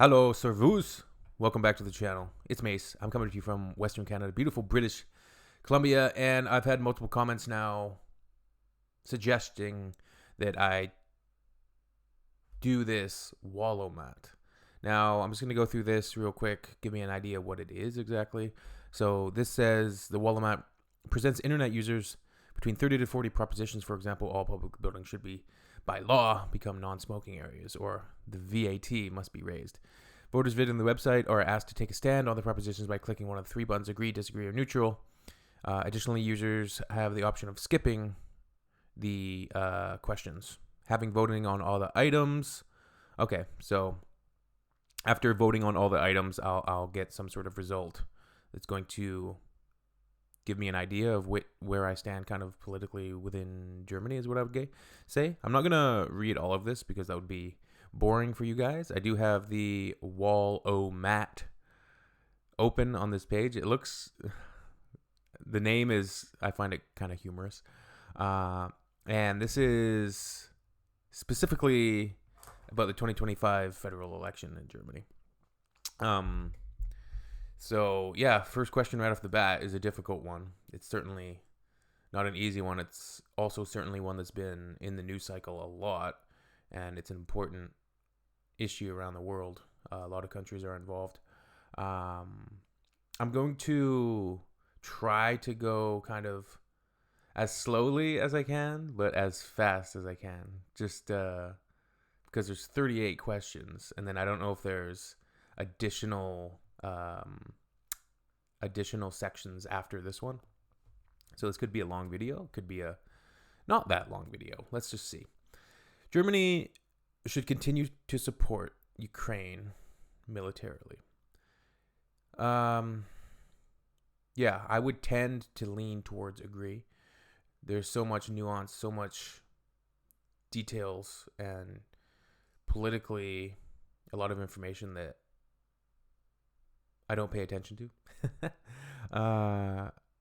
Hello, servus. Welcome back to the channel. It's Mace. I'm coming to you from Western Canada, beautiful British Columbia, and I've had multiple comments now suggesting that I do this Wahl-O-Mat. Now, I'm just going to go through this real quick, give me an idea of what it is exactly. So this says the Wahl-O-Mat presents internet users between 30 to 40 propositions. For example, all public buildings should be, by law, become non-smoking areas, or the VAT must be raised. Voters visiting the website are asked to take a stand on the propositions by clicking one of the three buttons: agree, disagree, or neutral. Additionally, users have the option of skipping the questions, having voting on all the items. Okay, so after voting on all the items, I'll get some sort of result that's going to give me an idea of where I stand kind of politically within Germany, is what I would say. I'm not going to read all of this because that would be boring for you guys. I do have the Wahl-O-Mat open on this page. It looks, the name is, I find it kind of humorous. And this is specifically about the 2025 federal election in Germany. So yeah, first question right off the bat is a difficult one. It's certainly not an easy one. It's also certainly one that's been in the news cycle a lot, and it's an important issue around the world. A lot of countries are involved. I'm going to try to go kind of as slowly as I can, but as fast as I can, just because there's 38 questions, and then I don't know if there's additional sections after this one. So this could be a long video, could be a not that long video. Let's just see. Germany should continue to support Ukraine militarily. Yeah, I would tend to lean towards agree. There's so much nuance, so much details, and politically a lot of information that I don't pay attention to.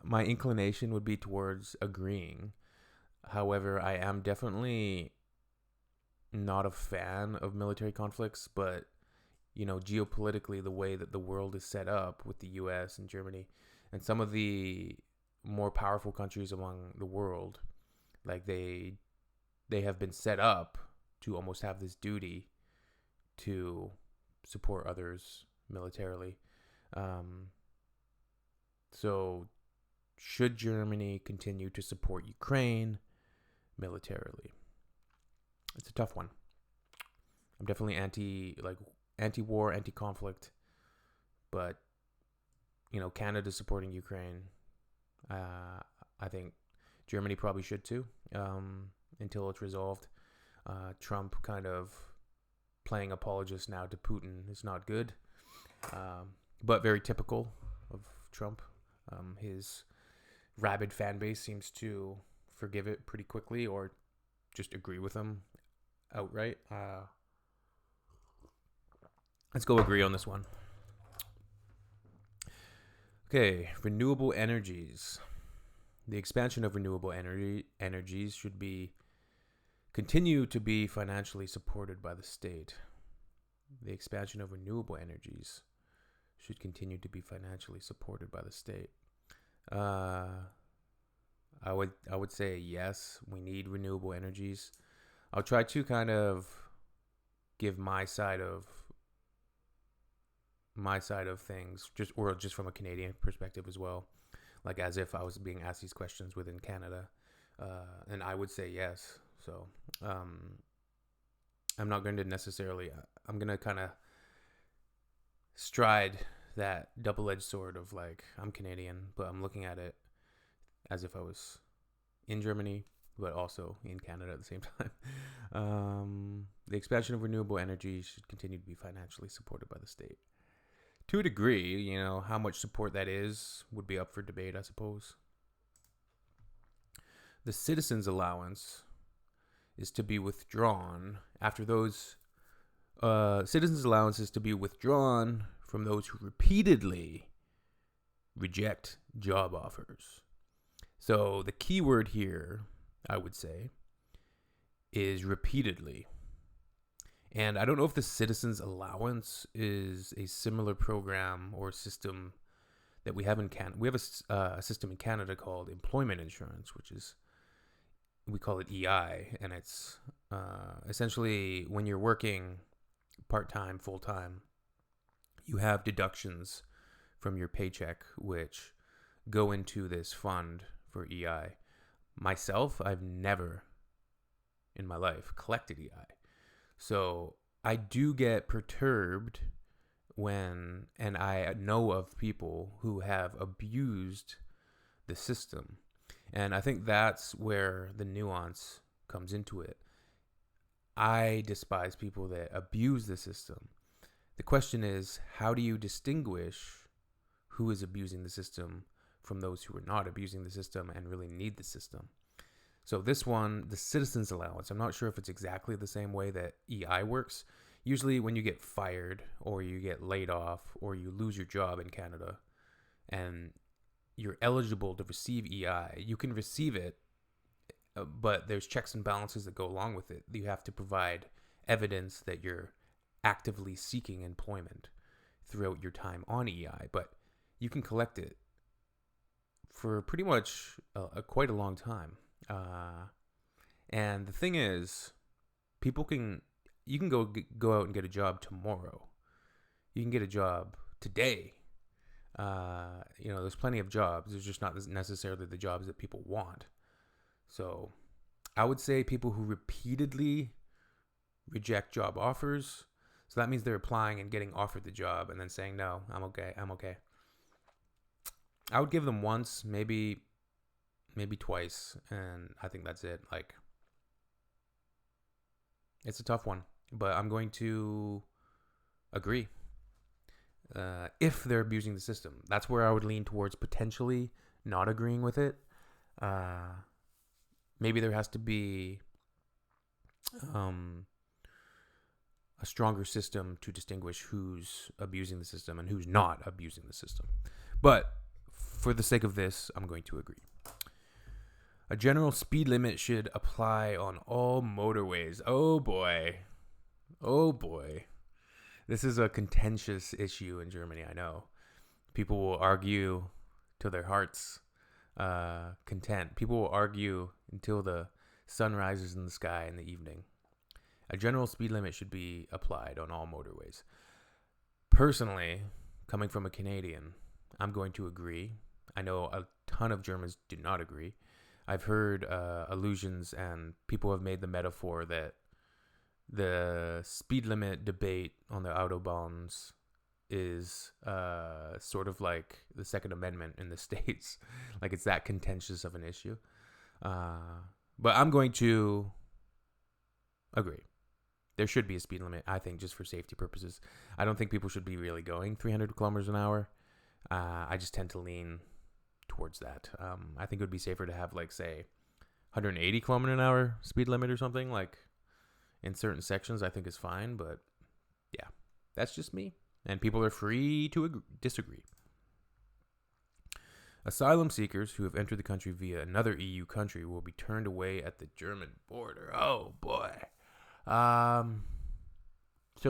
My inclination would be towards agreeing. However, I am definitely not a fan of military conflicts, but geopolitically, the way that the world is set up with the US and Germany and some of the more powerful countries among the world, like they have been set up to almost have this duty to support others militarily. So should Germany continue to support Ukraine militarily? It's a tough one. I'm definitely anti-war, anti-conflict, but Canada supporting Ukraine. I think Germany probably should too, until it's resolved. Trump kind of playing apologist now to Putin is not good, but very typical of Trump. His rabid fan base seems to forgive it pretty quickly or just agree with him outright. Let's go agree on this one. Okay, renewable energies. The expansion of renewable energies should continue to be financially supported by the state. The expansion of renewable energies should continue to be financially supported by the state. I would say yes, we need renewable energies. I'll try to kind of give my side of things, just from a Canadian perspective as well, like as if I was being asked these questions within Canada, and I would say yes. So I'm not going to necessarily, I'm going to kind of stride that double-edged sword of like, I'm Canadian, but I'm looking at it as if I was in Germany, but also in Canada at the same time. The expansion of renewable energy should continue to be financially supported by the state. To a degree, how much support that is would be up for debate, I suppose. The citizens' allowance is to be withdrawn after those citizens' allowance is to be withdrawn from those who repeatedly reject job offers. So the key word here, I would say, is repeatedly. And I don't know if the Citizens Allowance is a similar program or system that we have in Canada. We have a system in Canada called employment insurance, which is, we call it EI, and it's essentially when you're working part-time, full-time, you have deductions from your paycheck which go into this fund for EI. Myself, I've never in my life collected EI. So I do get perturbed when, and I know of people who have abused the system. And I think that's where the nuance comes into it. I despise people that abuse the system. The question is, how do you distinguish who is abusing the system from those who are not abusing the system and really need the system? So this one, the Citizens Allowance, I'm not sure if it's exactly the same way that EI works. Usually when you get fired or you get laid off or you lose your job in Canada and you're eligible to receive EI, you can receive it, but there's checks and balances that go along with it. You have to provide evidence that you're actively seeking employment throughout your time on EI, but you can collect it for pretty much quite a long time. And the thing is, you can go out and get a job tomorrow. You can get a job today. There's plenty of jobs. There's just not necessarily the jobs that people want. So I would say people who repeatedly reject job offers, so that means they're applying and getting offered the job and then saying, no, I'm okay. I would give them once, maybe twice, and I think that's it. Like, it's a tough one, but I'm going to agree. If they're abusing the system, that's where I would lean towards potentially not agreeing with it. Maybe there has to be a stronger system to distinguish who's abusing the system and who's not abusing the system. But for the sake of this, I'm going to agree. A general speed limit should apply on all motorways. Oh boy. This is a contentious issue in Germany, I know. People will argue till their heart's content. People will argue until the sun rises in the sky in the evening. A general speed limit should be applied on all motorways. Personally, coming from a Canadian, I'm going to agree. I know a ton of Germans do not agree. I've heard allusions, and people have made the metaphor that the speed limit debate on the Autobahns is sort of like the Second Amendment in the States. Like, it's that contentious of an issue. But I'm going to agree. There should be a speed limit, I think, just for safety purposes. I don't think people should be really going 300 kilometers an hour. I just tend to lean towards that. I think it would be safer to have, like, say, 180 kilometer an hour speed limit or something, like, in certain sections. I think is fine, but yeah, that's just me. And people are free to disagree. Asylum seekers who have entered the country via another EU country will be turned away at the German border. Oh, boy. So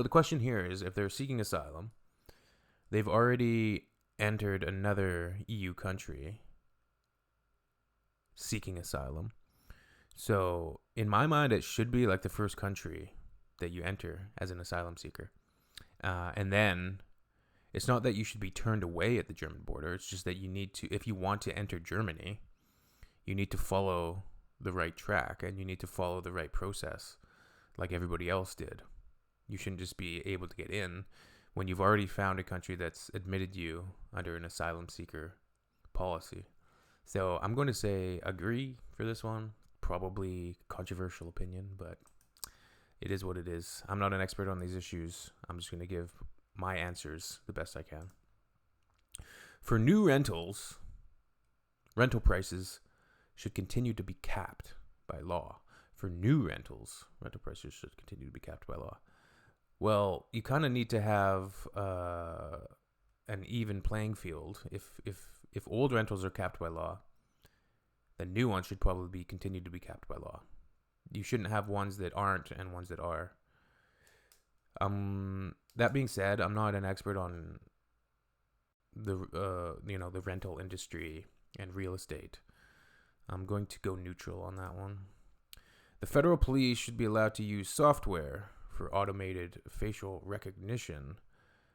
the question here is, if they're seeking asylum, they've already entered another EU country seeking asylum. So in my mind, it should be like the first country that you enter as an asylum seeker. And then it's not that you should be turned away at the German border. It's just that you need to, if you want to enter Germany, you need to follow the right track and you need to follow the right process like everybody else did. You shouldn't just be able to get in when you've already found a country that's admitted you under an asylum seeker policy. So I'm going to say agree for this one. Probably controversial opinion, but it is what it is. I'm not an expert on these issues. I'm just going to give my answers the best I can. For new rentals, rental prices should continue to be capped by law. For new rentals, rental prices should continue to be capped by law. Well, you kind of need to have an even playing field. If old rentals are capped by law, the new ones should probably continue to be capped by law. You shouldn't have ones that aren't and ones that are. That being said, I'm not an expert on the rental industry and real estate. I'm going to go neutral on that one. The federal police should be allowed to use software for automated facial recognition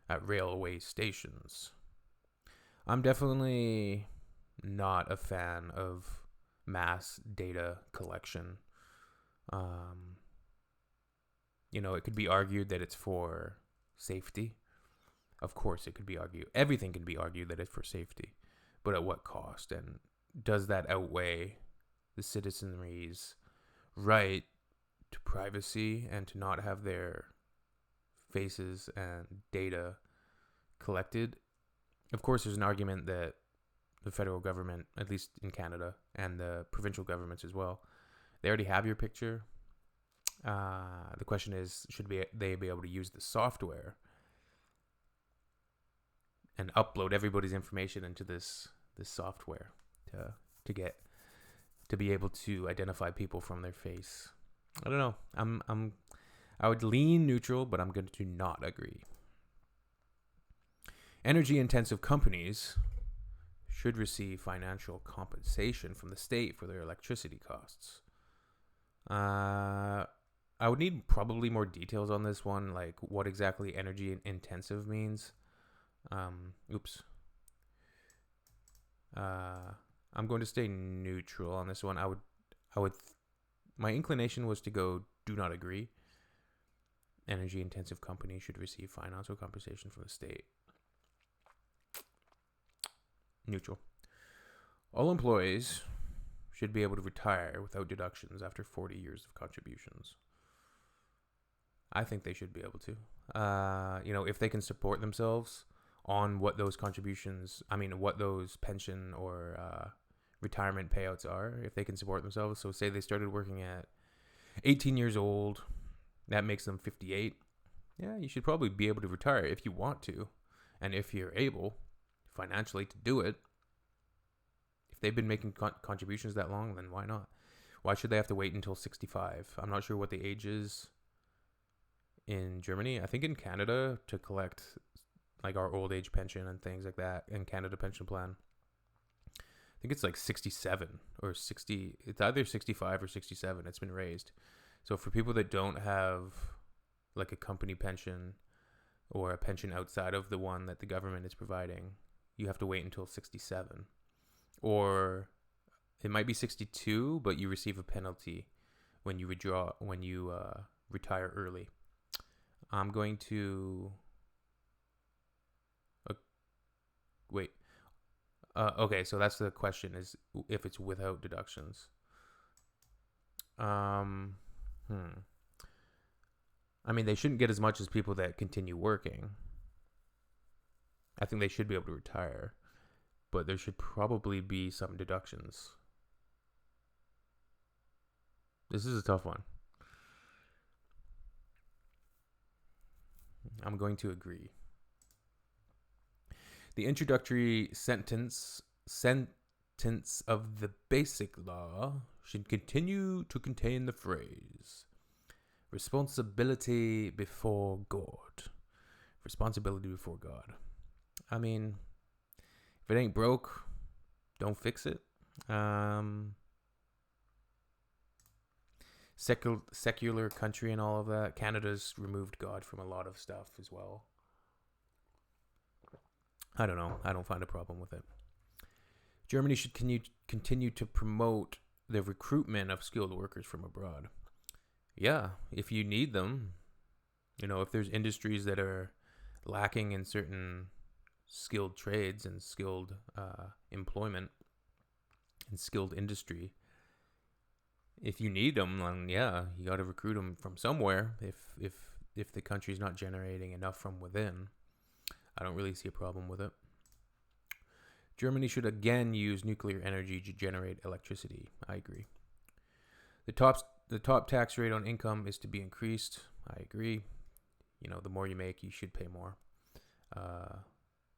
at railway stations. I'm definitely not a fan of mass data collection. It could be argued that it's for safety. Of course, it could be argued. Everything can be argued that it's for safety. But at what cost? And does that outweigh the citizenry's right to privacy and to not have their faces and data collected? Of course, there's an argument that the federal government, at least in Canada, and the provincial governments as well, they already have your picture. The question is, should they be able to use the software and upload everybody's information into this software to be able to identify people from their face? I don't know. I would lean neutral, but I'm going to not agree. Energy intensive companies should receive financial compensation from the state for their electricity costs. I would need probably more details on this one, like what exactly energy intensive means. I'm going to stay neutral on this one. My inclination was to go do not agree. Energy intensive companies should receive financial compensation from the state. Neutral. All employees should be able to retire without deductions after 40 years of contributions. I think they should be able to. If they can support themselves on what those contributions, what those pension or retirement payouts are, if they can support themselves. So say they started working at 18 years old, that makes them 58. Yeah, you should probably be able to retire if you want to, and if you're able financially to do it. If they've been making contributions that long, then why not? Why should they have to wait until 65? I'm not sure what the age is in Germany. I think in Canada, to collect like our old age pension and things like that, in Canada pension plan, I think it's like 67 or 60. It's either 65 or 67. It's been raised. So for people that don't have like a company pension or a pension outside of the one that the government is providing, you have to wait until 67. Or it might be 62, but you receive a penalty when you retire early. I'm going to wait. Okay, so that's the question, is if it's without deductions. They shouldn't get as much as people that continue working. I think they should be able to retire, but there should probably be some deductions. This is a tough one. I'm going to agree. The introductory sentence of the basic law should continue to contain the phrase responsibility before God. Responsibility before God. If it ain't broke, don't fix it. Secular country and all of that. Canada's removed God from a lot of stuff as well. I don't know. I don't find a problem with it. Germany should continue to promote the recruitment of skilled workers from abroad. Yeah, if you need them, if there's industries that are lacking in certain skilled trades and skilled employment and skilled industry, if you need them, then yeah, you got to recruit them from somewhere. If the country's not generating enough from within, I don't really see a problem with it. Germany should again use nuclear energy to generate electricity. I agree. The top tax rate on income is to be increased. I agree. The more you make, you should pay more.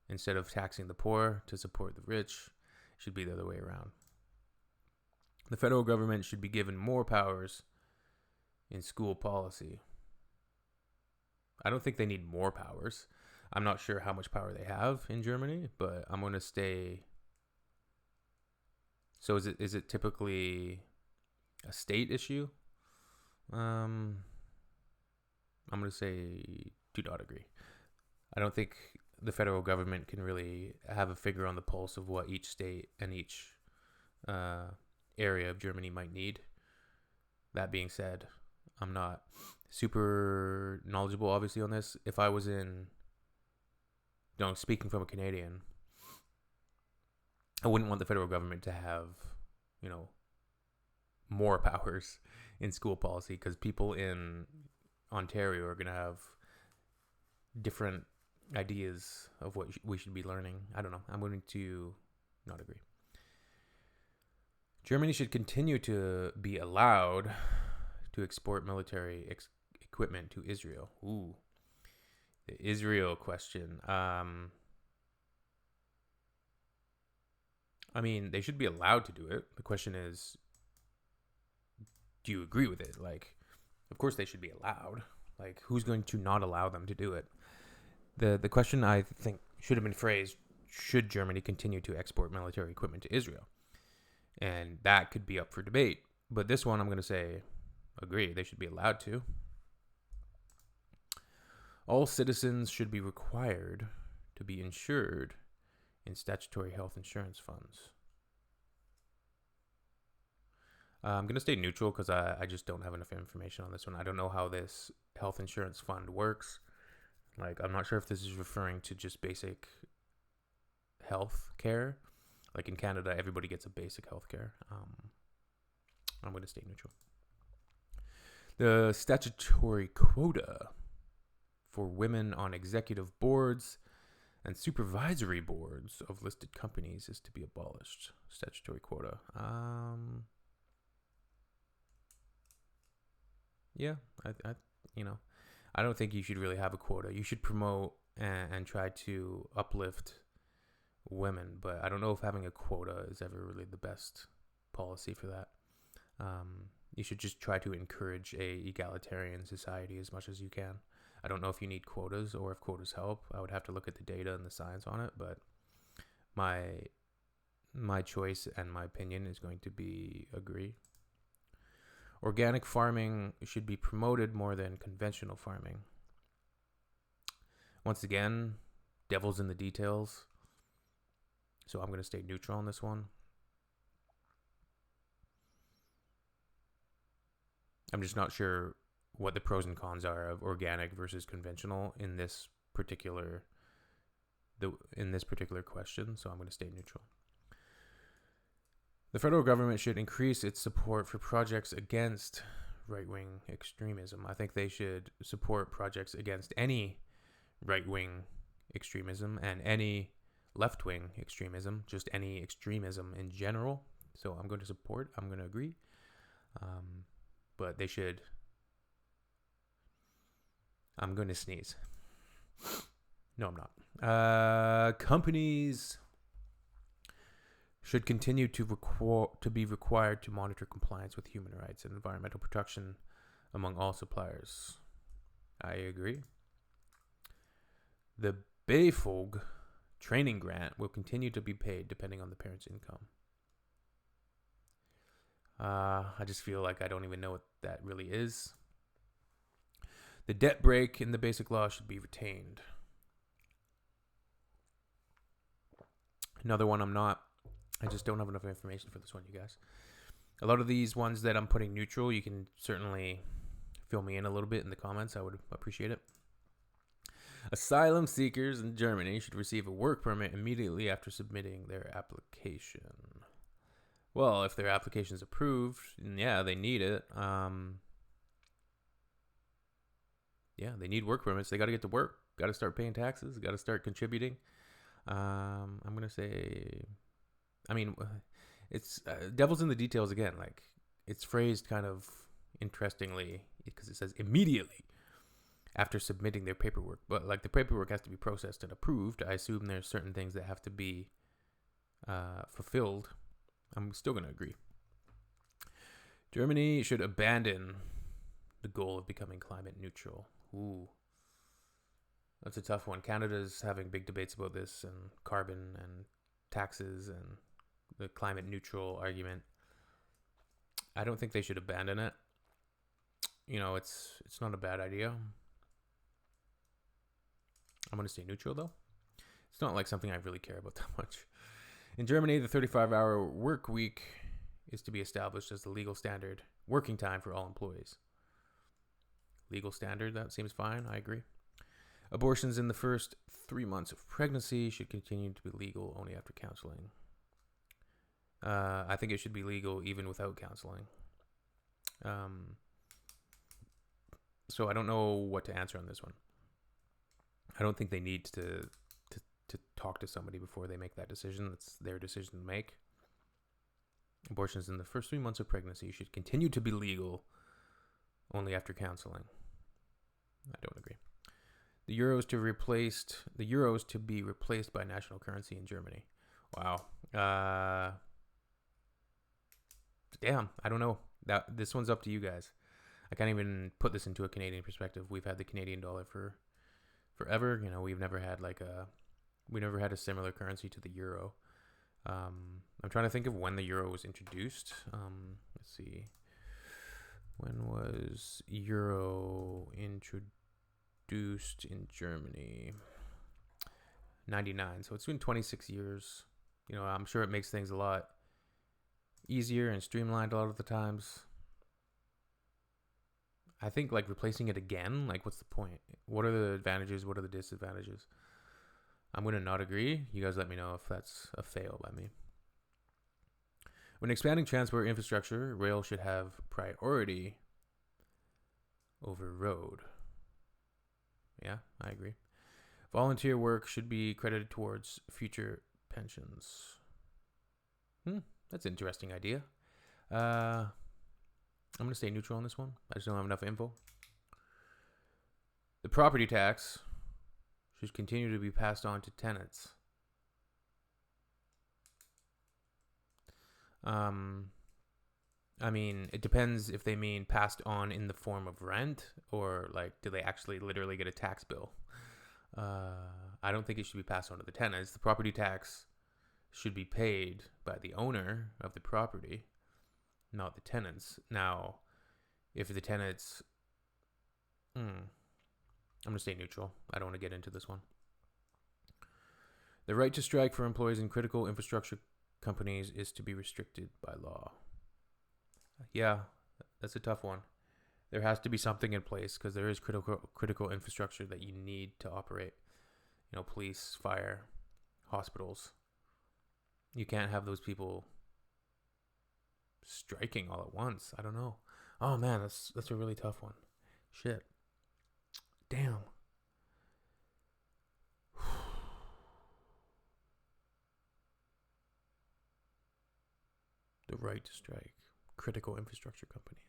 Instead of taxing the poor to support the rich, it should be the other way around. The federal government should be given more powers in school policy. I don't think they need more powers. I'm not sure how much power they have in Germany, but I'm going to stay. So is it typically a state issue? I'm going to say do not agree. I don't think the federal government can really have a finger on the pulse of what each state and each area of Germany might need. That being said, I'm not super knowledgeable, obviously, on this. If I was in, speaking from a Canadian, I wouldn't want the federal government to have, more powers in school policy, because people in Ontario are going to have different ideas of what we should be learning. I don't know. I'm going to not agree. Germany should continue to be allowed to export military equipment to Israel. Ooh, the Israel question. I mean, they should be allowed to do it. The question is, do you agree with it? Like, of course they should be allowed. Like, who's going to not allow them to do it? The question, I think, should have been phrased, should Germany continue to export military equipment to Israel? And that could be up for debate. But this one, I'm going to say, agree. They should be allowed to. All citizens should be required to be insured in statutory health insurance funds. I'm going to stay neutral because I just don't have enough information on this one. I don't know how this health insurance fund works. Like, I'm not sure if this is referring to just basic health care. Like in Canada, everybody gets a basic health care. I'm going to stay neutral. The statutory quota for women on executive boards and supervisory boards of listed companies is to be abolished. Statutory quota. Yeah, I don't think you should really have a quota. You should promote and try to uplift women, but I don't know if having a quota is ever really the best policy for that. You should just try to encourage a egalitarian society as much as you can. I don't know if you need quotas or if quotas help. I would have to look at the data and the science on it, but my choice and my opinion is going to be agree. Organic farming should be promoted more than conventional farming. Once again, devil's in the details. So I'm going to stay neutral on this one. I'm just not sure what the pros and cons are of organic versus conventional in this particular question, so I'm going to stay neutral. The federal government should increase its support for projects against right-wing extremism. I think they should support projects against any right-wing extremism and any left-wing extremism, just any extremism in general. So I'm going to support, I'm going to agree. But they should... I'm going to sneeze. No, I'm not. Companies should continue to be required to monitor compliance with human rights and environmental protection among all suppliers. I agree. The BAFOG training grant will continue to be paid depending on the parent's income. I just feel like I don't even know what that really is. The debt break in the basic law should be retained. Another one I just don't have enough information for this one, you guys. A lot of these ones that I'm putting neutral, you can certainly fill me in a little bit in the comments. I would appreciate it. Asylum seekers in Germany should receive a work permit immediately after submitting their application. Well, if their application is approved, yeah, they need it. Yeah, they need work permits. They got to get to work. Got to start paying taxes. Got to start contributing. I'm going to say... I mean, it's devil's in the details again. Like, it's phrased kind of interestingly because it says immediately after submitting their paperwork. But, like, the paperwork has to be processed and approved. I assume there's certain things that have to be fulfilled. I'm still going to agree. Germany should abandon the goal of becoming climate neutral. Ooh. That's a tough one. Canada's having big debates about this and carbon and taxes and the climate neutral argument. I don't think they should abandon it. You know, it's not a bad idea. I'm going to stay neutral, though. It's not like something I really care about that much. In Germany, the 35-hour work week is to be established as the legal standard working time for all employees. Legal standard, that seems fine. I agree. Abortions in the first 3 months of pregnancy should continue to be legal only after counseling. I think it should be legal even without counseling. So I don't know what to answer on this one. I don't think they need to talk to somebody before they make that decision. That's their decision to make. Abortions in the first 3 months of pregnancy should continue to be legal only after counseling. I don't agree. The euros to be replaced by national currency in Germany. Wow. Damn, I don't know. This one's up to you guys. I can't even put this into a Canadian perspective. We've had the Canadian dollar for forever. You know, we've never had a similar currency to the euro. I'm trying to think of when the euro was introduced. Let's see. When was euro introduced in Germany? 99. So it's been 26 years. You know, I'm sure it makes things a lot easier and streamlined a lot of the times. I think like replacing it again, like what's the point? What are the advantages? What are the disadvantages? I'm going to not agree. You guys let me know if that's a fail by me. When expanding transport infrastructure, rail should have priority over road. Yeah, I agree. Volunteer work should be credited towards future pensions. That's an interesting idea. I'm going to stay neutral on this one. I just don't have enough info. The property tax should continue to be passed on to tenants. I mean, it depends if they mean passed on in the form of rent or like, do they actually literally get a tax bill? I don't think it should be passed on to the tenants. The property tax should be paid by the owner of the property, not the tenants. Now, if the tenants... I'm going to stay neutral. I don't want to get into this one. The right to strike for employees in critical infrastructure companies is to be restricted by law. Yeah, that's a tough one. There has to be something in place because there is critical infrastructure that you need to operate. You know, police, fire, hospitals. You can't have those people striking all at once. I don't know. Oh man, that's a really tough one. Shit. Damn. The right to strike. Critical infrastructure companies.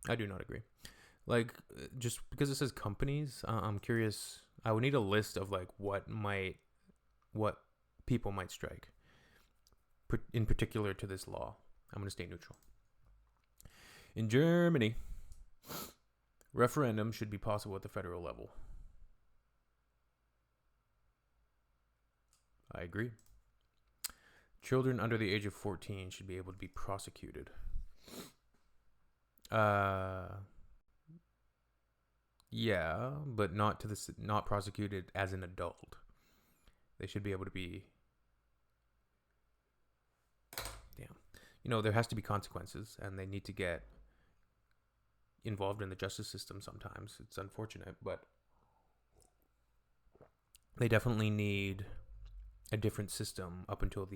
I do not agree. Like, just because it says companies, I'm curious. I would need a list of like what people might strike in particular to this law. I'm going to stay neutral. In Germany, referendum should be possible at the federal level. I agree. Children under the age of 14 should be able to be prosecuted. Yeah, but not prosecuted as an adult. They should be able to be... Damn. You know, there has to be consequences, and they need to get involved in the justice system sometimes. It's unfortunate, but they definitely need a different system up until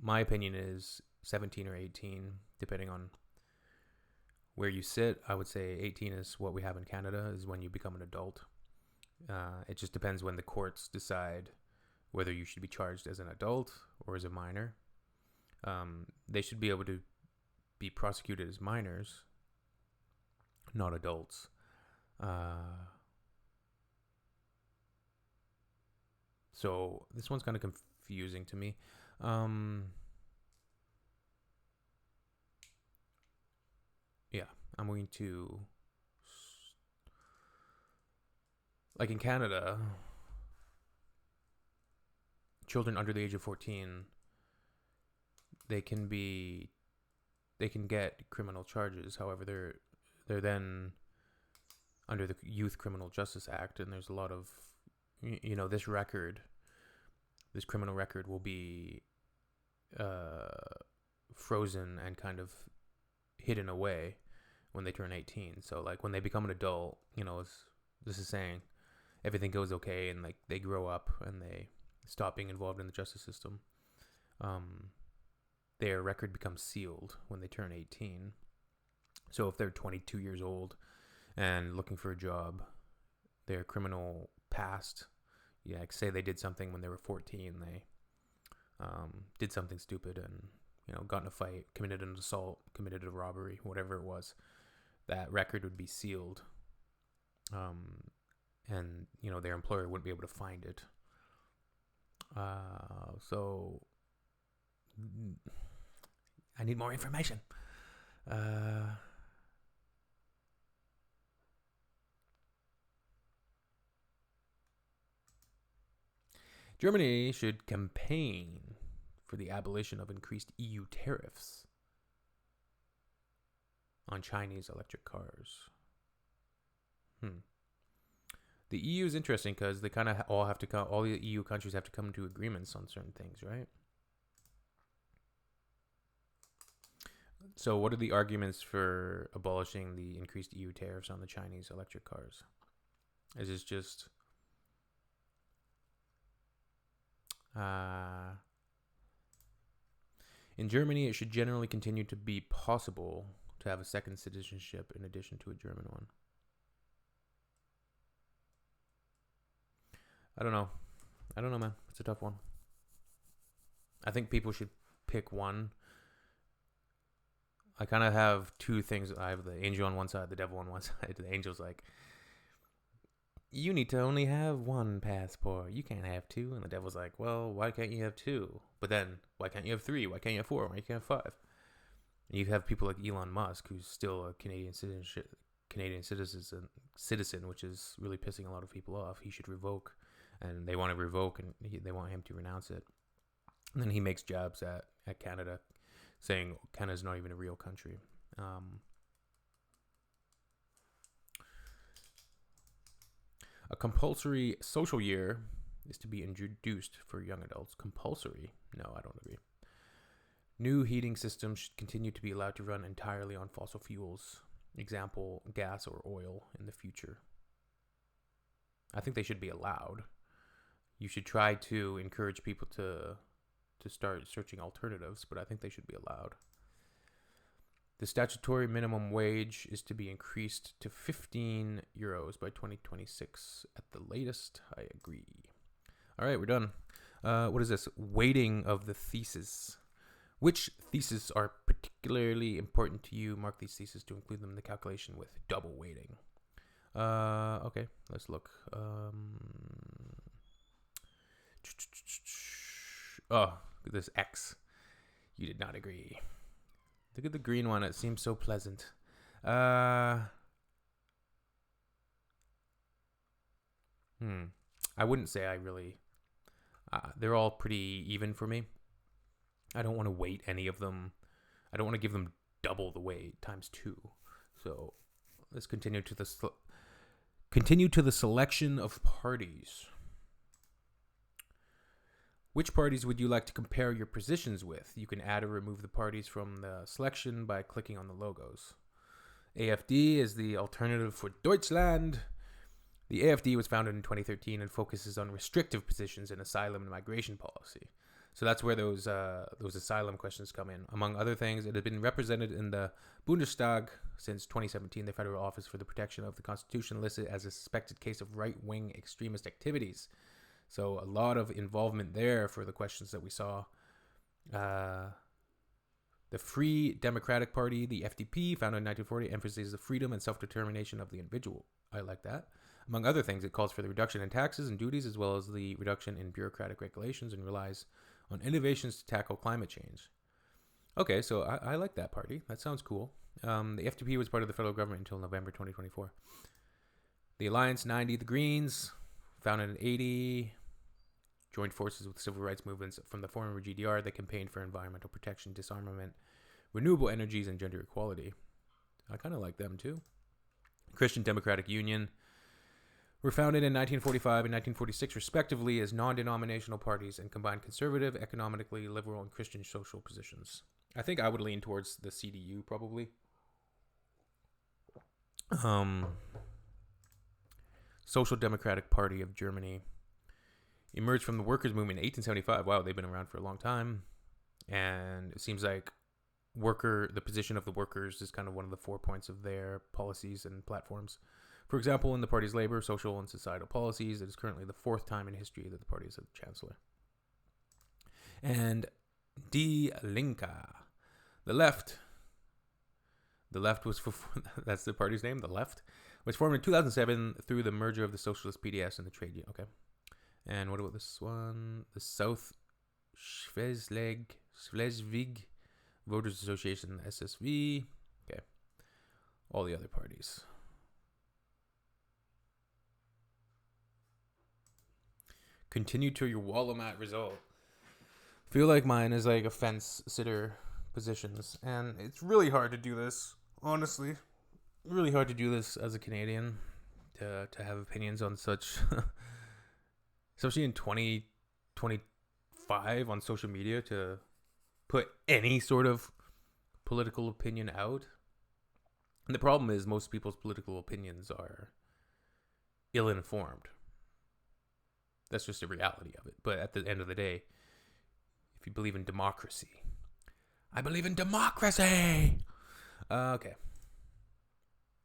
my opinion is 17 or 18, depending on where you sit. I would say 18 is what we have in Canada, is when you become an adult. It just depends when the courts decide whether you should be charged as an adult or as a minor. They should be able to be prosecuted as minors, not adults. So this one's kind of confusing to me. Yeah, I'm going to, like in Canada, children under the age of 14, they can get criminal charges. However, they're then under the Youth Criminal Justice Act, and there's a lot of, this criminal record will be frozen and kind of hidden away when they turn 18. So like when they become an adult, this is saying everything goes okay, and like they grow up and they stop being involved in the justice system. Their record becomes sealed when they turn 18. So if they're 22 years old and looking for a job, their criminal past, like say they did something when they were 14, they did something stupid and got in a fight, committed an assault, committed a robbery, whatever it was, that record would be sealed, and their employer wouldn't be able to find it. So I need more information. Germany should campaign for the abolition of increased EU tariffs on Chinese electric cars. The EU is interesting because they kind of all the EU countries have to come to agreements on certain things, right? So what are the arguments for abolishing the increased EU tariffs on the Chinese electric cars? Is this just in Germany, it should generally continue to be possible to have a second citizenship in addition to a German one. I don't know, man. It's a tough one. I think people should pick one. I kind of have two things. I have the angel on one side, the devil on one side. The angel's like, you need to only have one passport. You can't have two. And the devil's like, well, why can't you have two? But then, why can't you have three? Why can't you have four? Why can't you have five? And you have people like Elon Musk, who's still a Canadian citizen, which is really pissing a lot of people off. He should revoke, and they want to revoke, and they want him to renounce it. And then he makes jabs at Canada, saying Canada's not even a real country. A compulsory social year is to be introduced for young adults. Compulsory? No, I don't agree. New heating systems should continue to be allowed to run entirely on fossil fuels. Example, gas or oil in the future. I think they should be allowed. You should try to encourage people to start searching alternatives, but I think they should be allowed. The statutory minimum wage is to be increased to 15 euros by 2026 at the latest. I agree. All right, we're done. What is this? Weighting of the thesis. Which theses are particularly important to you? Mark these theses to include them in the calculation with double weighting. Okay, let's look. Oh, this X. You did not agree. Look at the green one. It seems so pleasant. I wouldn't say I really... they're all pretty even for me. I don't want to weight any of them. I don't want to give them double the weight times 2. So let's continue to the selection of parties. Which parties would you like to compare your positions with? You can add or remove the parties from the selection by clicking on the logos. AfD is the alternative for Deutschland. The AfD was founded in 2013 and focuses on restrictive positions in asylum and migration policy. So that's where those asylum questions come in. Among other things, it had been represented in the Bundestag since 2017. The Federal Office for the Protection of the Constitution listed as a suspected case of right-wing extremist activities. So a lot of involvement there for the questions that we saw. The Free Democratic Party, the FDP, founded in 1940, emphasizes the freedom and self-determination of the individual. I like that. Among other things, it calls for the reduction in taxes and duties, as well as the reduction in bureaucratic regulations, and relies on innovations to tackle climate change. Okay, so I like that party. That sounds cool. The FDP was part of the federal government until November 2024. The Alliance 90, the Greens, founded in 80, joined forces with civil rights movements from the former GDR that campaigned for environmental protection, disarmament, renewable energies, and gender equality. I kind of like them too. Christian Democratic Union were founded in 1945 and 1946, respectively, as non-denominational parties and combined conservative, economically liberal, and Christian social positions. I think I would lean towards the CDU, probably. Social Democratic Party of Germany emerged from the workers' movement in 1875. Wow, they've been around for a long time. And it seems like the position of the workers is kind of one of the 4 points of their policies and platforms. For example, in the party's labor, social, and societal policies, it is currently the 4th time in history that the party has a chancellor. And Die Linke, the left. The left was that's the party's name. The left was formed in 2007 through the merger of the Socialist PDS and the Trade Union. Okay, and what about this one? The South Schleswig Voters Association, SSV. Okay, all the other parties. Continue to your Wahl-O-Mat result. Feel like mine is like a fence sitter positions, and it's really hard to do this, honestly. Really hard to do this as a Canadian, to have opinions on such, especially in 2025 on social media, to put any sort of political opinion out. And the problem is most people's political opinions are ill-informed. That's just the reality of it. But at the end of the day, if you believe in democracy, I believe in democracy. Okay.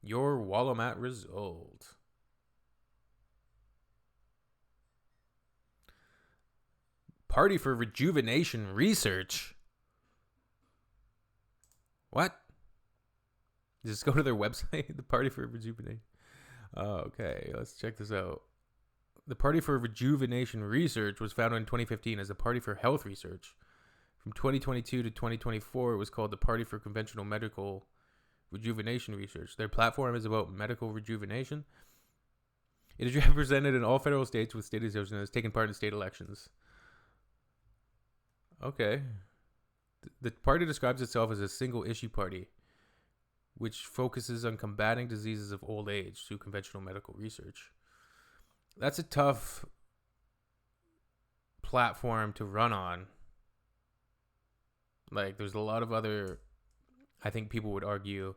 Your Wahl-O-Mat result. Party for Rejuvenation Research. What? Just go to their website, the Party for Rejuvenation. Okay, let's check this out. The Party for Rejuvenation Research was founded in 2015 as a Party for Health Research. From 2022 to 2024, it was called the Party for Conventional Medical Rejuvenation Research. Their platform is about medical rejuvenation. It is represented in all federal states with state associations and has taken part in state elections. Okay. The party describes itself as a single-issue party, which focuses on combating diseases of old age through conventional medical research. That's a tough platform to run on. Like, there's a lot of other, I think people would argue,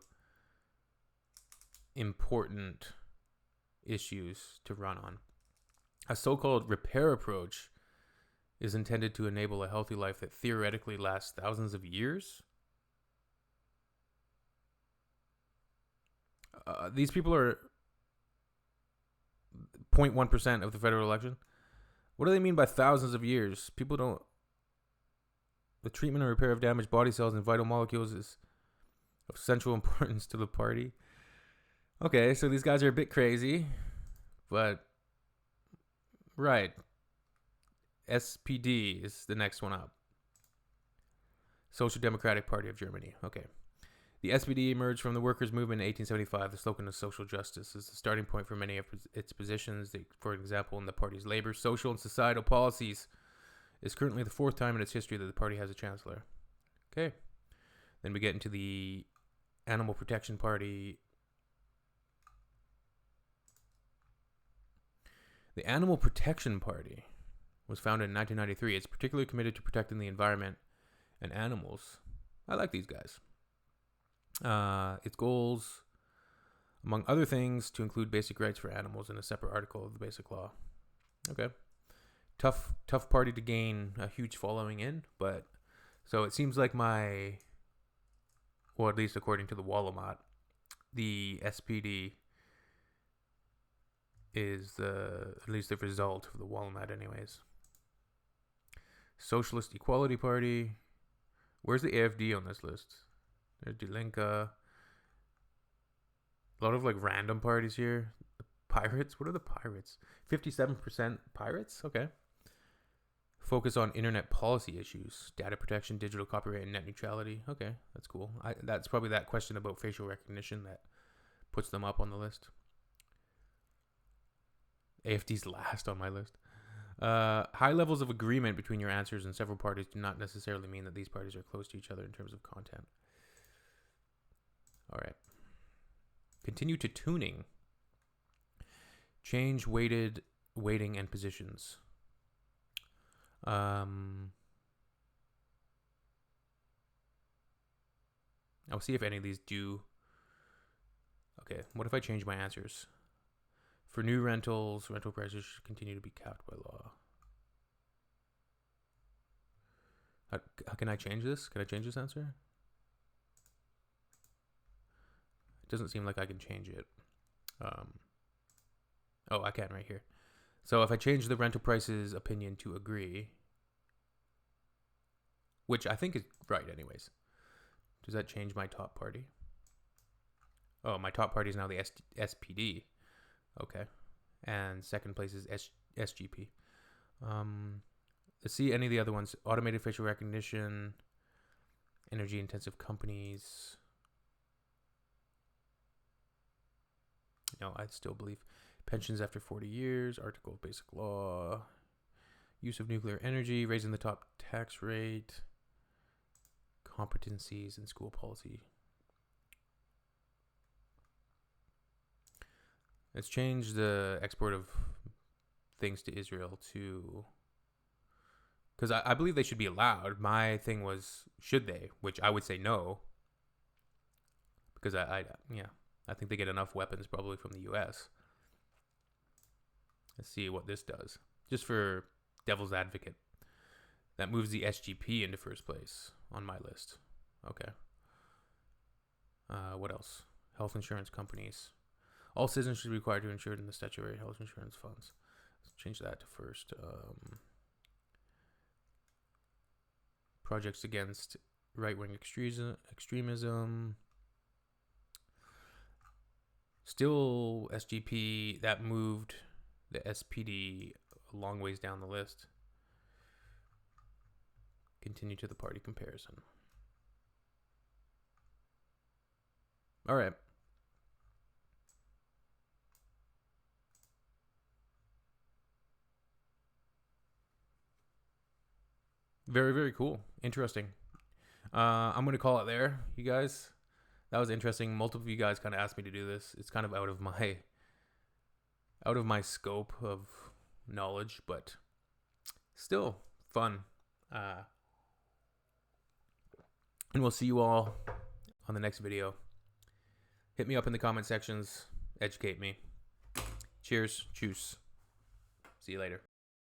important issues to run on. A so-called repair approach is intended to enable a healthy life that theoretically lasts thousands of years. These people are 0.1% of the federal election. What do they mean by thousands of years? People don't... The treatment and repair of damaged body cells and vital molecules is of central importance to the party. Okay, so these guys are a bit crazy, but... Right. SPD is the next one up. Social Democratic Party of Germany. Okay. The SPD emerged from the workers' movement in 1875. The slogan of social justice is the starting point for many of its positions. For example, in the party's labor, social, and societal policies, is currently the 4th time in its history that the party has a chancellor. Okay. Then we get into the Animal Protection Party. The Animal Protection Party was founded in 1993. It's particularly committed to protecting the environment and animals. I like these guys. Its goals, among other things, to include basic rights for animals in a separate article of the Basic Law. Okay. Tough party to gain a huge following in, but so it seems like or at least according to the Wahl-O-Mat, the SPD is at least the result of the Wahl-O-Mat anyways. Socialist Equality Party. Where's the AFD on this list? There's Die Linke. A lot of like random parties here. The Pirates. What are the Pirates? 57% Pirates? Okay. Focus on internet policy issues, data protection, digital copyright, and net neutrality. Okay, that's cool. That's probably that question about facial recognition that puts them up on the list. AFD's last on my list. High levels of agreement between your answers and several parties do not necessarily mean that these parties are close to each other in terms of content. All right. Continue to tuning. Change weighting and positions. I'll see if any of these do. Okay, what if I change my answers? For new rentals, rental prices should continue to be capped by law. How can I change this? Can I change this answer? It doesn't seem like I can change it. Oh, I can right here. So if I change the rental prices opinion to agree, which I think is right anyways, does that change my top party? Oh, my top party is now the SPD. Okay. And second place is SGP. Let's see any of the other ones. Automated facial recognition, energy intensive companies. No, I still believe pensions after 40 years, article of basic law, use of nuclear energy, raising the top tax rate, competencies in school policy. Let's change the export of things to Israel to, because I believe they should be allowed. My thing was, should they? Which I would say no, because I think they get enough weapons probably from the U.S. Let's see what this does. Just for devil's advocate. That moves the SGP into first place on my list. Okay. What else? Health insurance companies. All citizens should be required to insure in the statutory health insurance funds. Let's change that to first. Projects against right-wing extremism. Still SGP, that moved the SPD a long ways down the list. Continue to the party comparison. All right. Very, very cool. Interesting. I'm going to call it there, you guys. That was interesting. Multiple of you guys kind of asked me to do this. It's kind of out of my scope of knowledge, but still fun. And we'll see you all on the next video. Hit me up in the comment sections. Educate me. Cheers. Choose. See you later.